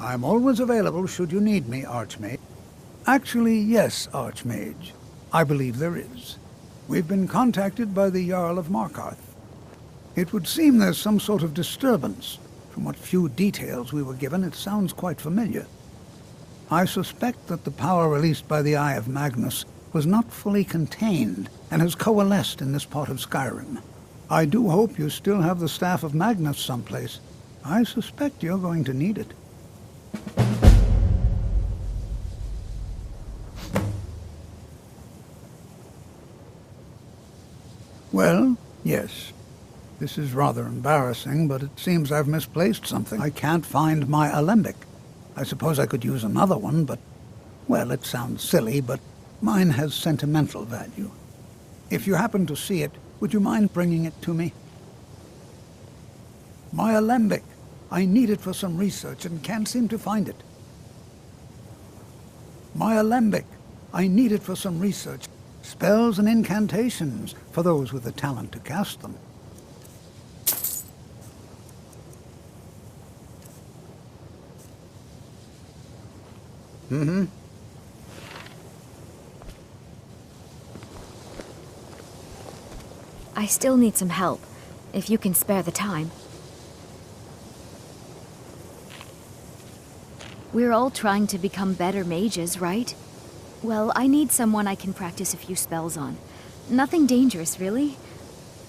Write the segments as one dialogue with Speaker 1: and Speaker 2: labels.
Speaker 1: I'm always available should you need me, Archmage. Actually, yes, Archmage. I believe there is. We've been contacted by the Jarl of Markarth. It would seem there's some sort of disturbance. From what few details we were given, it sounds quite familiar. I suspect that the power released by the Eye of Magnus was not fully contained and has coalesced in this part of Skyrim. I do hope you still have the Staff of Magnus someplace. I suspect you're going to need it. Well, yes. This is rather embarrassing, but it seems I've misplaced something. I can't find my alembic. I suppose I could use another one, but... well, it sounds silly, but mine has sentimental value. If you happen to see it, would you mind bringing it to me? My alembic. I need it for some research and can't seem to find it. My alembic. I need it for some research. Spells and incantations, for those with the talent to cast them. Mm-hmm.
Speaker 2: I still need some help, if you can spare the time. We're all trying to become better mages, right? Well, I need someone I can practice a few spells on. Nothing dangerous, really.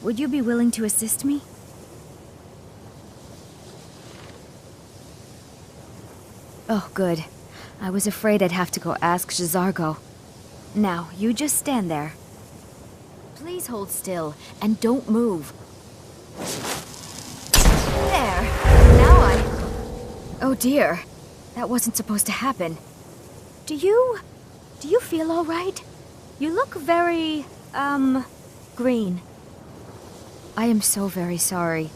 Speaker 2: Would you be willing to assist me? Oh, good. I was afraid I'd have to go ask J'zargo. Now, you just stand there. Please hold still, and don't move. There! Now oh dear. That wasn't supposed to happen. Do you feel all right? You look very, green. I am so very sorry.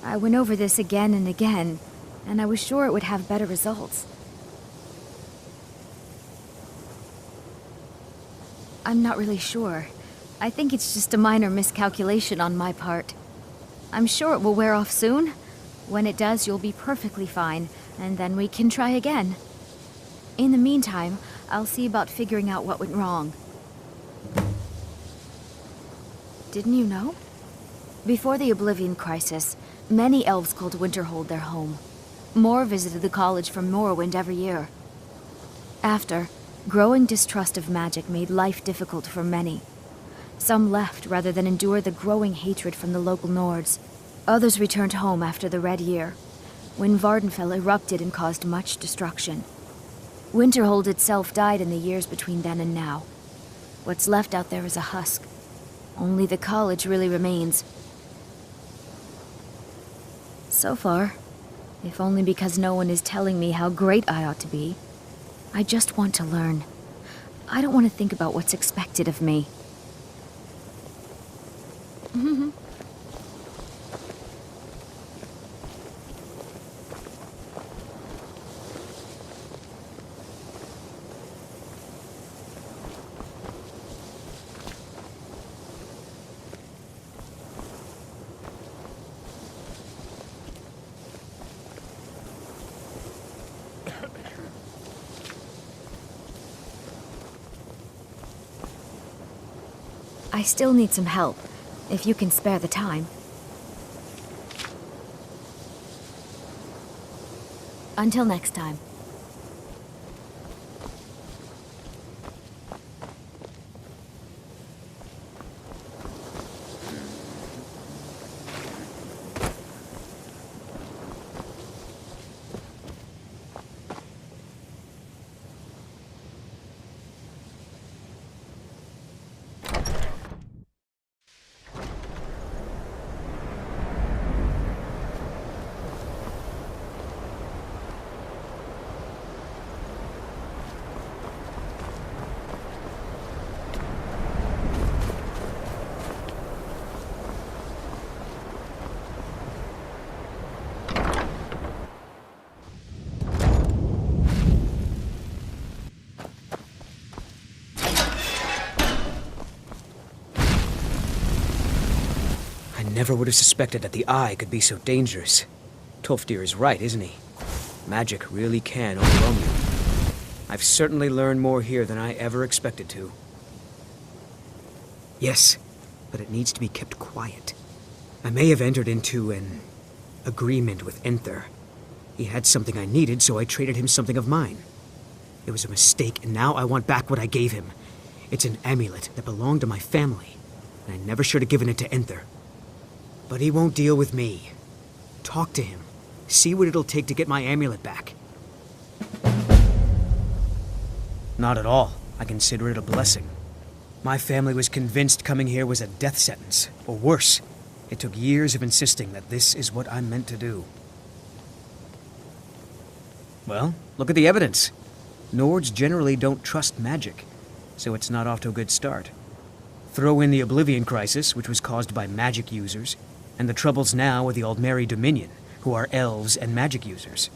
Speaker 2: I went over this again and again, and I was sure it would have better results. I'm not really sure. I think it's just a minor miscalculation on my part. I'm sure it will wear off soon. When it does, you'll be perfectly fine, and then we can try again. In the meantime, I'll see about figuring out what went wrong. Didn't you know? Before the Oblivion Crisis, many elves called Winterhold their home. More visited the college from Morrowind every year. After, growing distrust of magic made life difficult for many. Some left rather than endure the growing hatred from the local Nords. Others returned home after the Red Year, when Vardenfell erupted and caused much destruction. Winterhold itself died in the years between then and now. What's left out there is a husk. Only the college really remains. So far, if only because no one is telling me how great I ought to be, I just want to learn. I don't want to think about what's expected of me. I still need some help, if you can spare the time. Until next time.
Speaker 3: Never would have suspected that the Eye could be so dangerous. Tolfdir is right, isn't he? Magic really can overwhelm you. I've certainly learned more here than I ever expected to. Yes, but it needs to be kept quiet. I may have entered into an agreement with Enther. He had something I needed, so I traded him something of mine. It was a mistake, and now I want back what I gave him. It's an amulet that belonged to my family, and I never should have given it to Enther. But he won't deal with me. Talk to him. See what it'll take to get my amulet back. Not at all. I consider it a blessing. My family was convinced coming here was a death sentence, or worse. It took years of insisting that this is what I'm meant to do. Well, look at the evidence. Nords generally don't trust magic, so it's not off to a good start. Throw in the Oblivion Crisis, which was caused by magic users, and the troubles now with the Aldmeri Dominion, who are elves and magic users.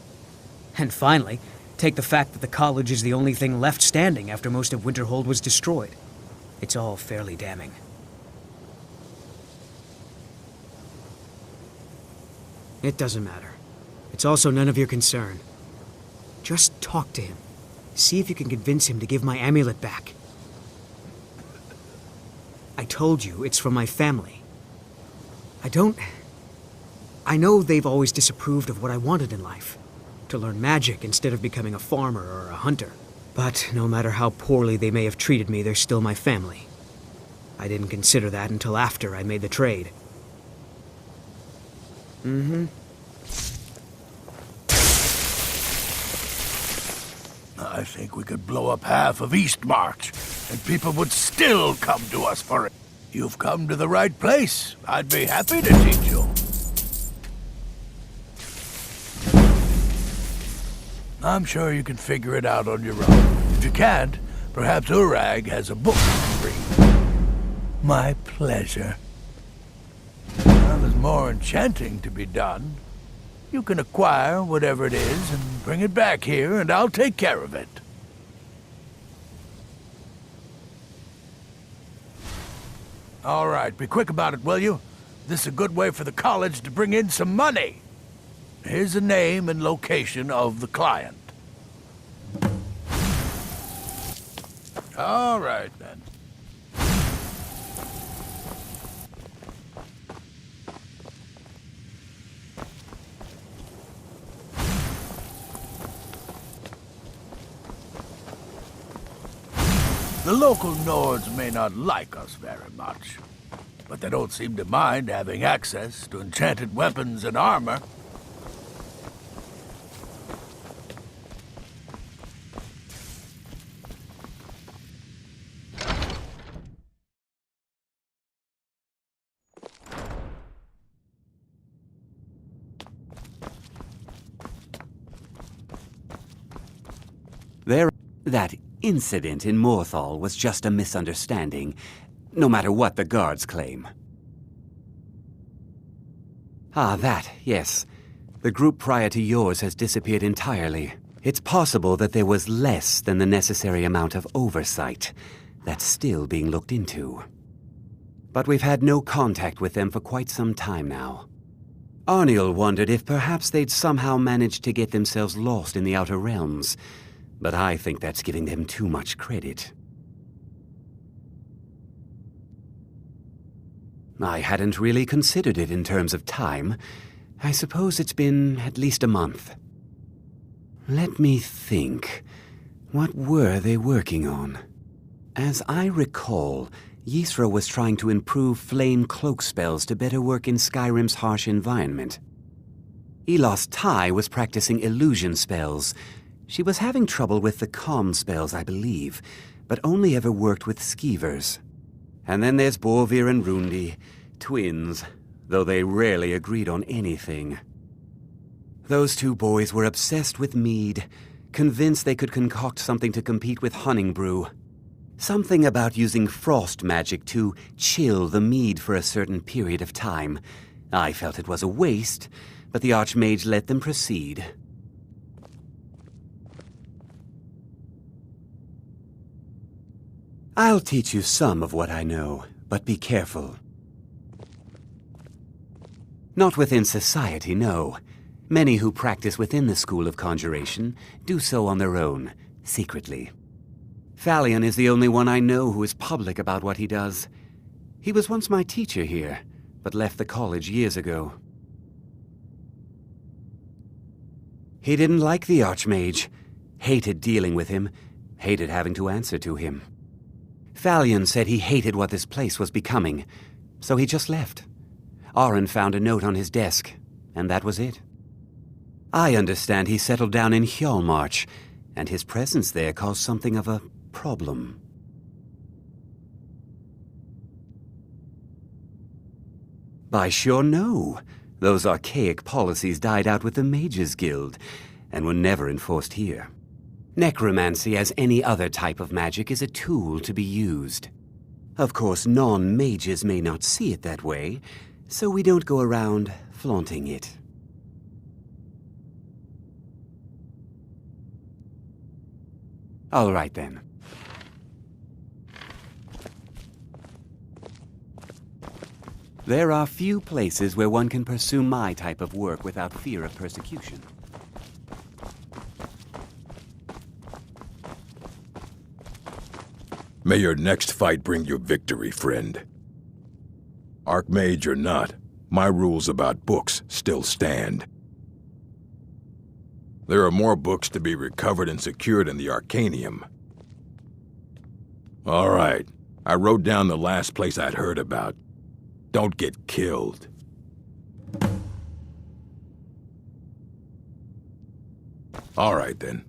Speaker 3: And finally, take the fact that the college is the only thing left standing after most of Winterhold was destroyed. It's all fairly damning. It doesn't matter. It's also none of your concern. Just talk to him. See if you can convince him to give my amulet back. I told you, it's from my family. I know they've always disapproved of what I wanted in life. To learn magic instead of becoming a farmer or a hunter. But no matter how poorly they may have treated me, they're still my family. I didn't consider that until after I made the trade.
Speaker 4: I think we could blow up half of Eastmarch, and people would still come to us for it. You've come to the right place. I'd be happy to teach you. I'm sure you can figure it out on your own. If you can't, perhaps Urag has a book to read. My pleasure. Well, there's more enchanting to be done. You can acquire whatever it is and bring it back here, and I'll take care of it. All right, be quick about it, will you? This is a good way for the college to bring in some money. Here's the name and location of the client. All right, then. The local Nords may not like us very much, but they don't seem to mind having access to enchanted weapons and armor.
Speaker 5: That incident in Morthal was just a misunderstanding, no matter what the guards claim. That, yes. The group prior to yours has disappeared entirely. It's possible that there was less than the necessary amount of oversight. That's still being looked into. But we've had no contact with them for quite some time now. Arniel wondered if perhaps they'd somehow managed to get themselves lost in the Outer Realms, but I think that's giving them too much credit. I hadn't really considered it in terms of time. I suppose it's been at least a month. Let me think. What were they working on? As I recall, Ysra was trying to improve flame cloak spells to better work in Skyrim's harsh environment. Elos Tai was practicing illusion spells. She was having trouble with the calm spells, I believe, but only ever worked with skeevers. And then there's Borvir and Rundi, twins, though they rarely agreed on anything. Those two boys were obsessed with mead, convinced they could concoct something to compete with Honningbrew. Something about using frost magic to chill the mead for a certain period of time. I felt it was a waste, but the Archmage let them proceed. I'll teach you some of what I know, but be careful. Not within society, no. Many who practice within the school of conjuration do so on their own, secretly. Falion is the only one I know who is public about what he does. He was once my teacher here, but left the college years ago. He didn't like the Archmage, hated dealing with him, hated having to answer to him. Falion said he hated what this place was becoming, so he just left. Aron found a note on his desk, and that was it. I understand he settled down in Hjalmarch, and his presence there caused something of a problem. I sure know. Those archaic policies died out with the Mages Guild, and were never enforced here. Necromancy, as any other type of magic, is a tool to be used. Of course, non-mages may not see it that way, so we don't go around flaunting it. All right, then. There are few places where one can pursue my type of work without fear of persecution.
Speaker 6: May your next fight bring you victory, friend. Archmage or not, my rules about books still stand. There are more books to be recovered and secured in the Arcanium. All right, I wrote down the last place I'd heard about. Don't get killed. All right, then.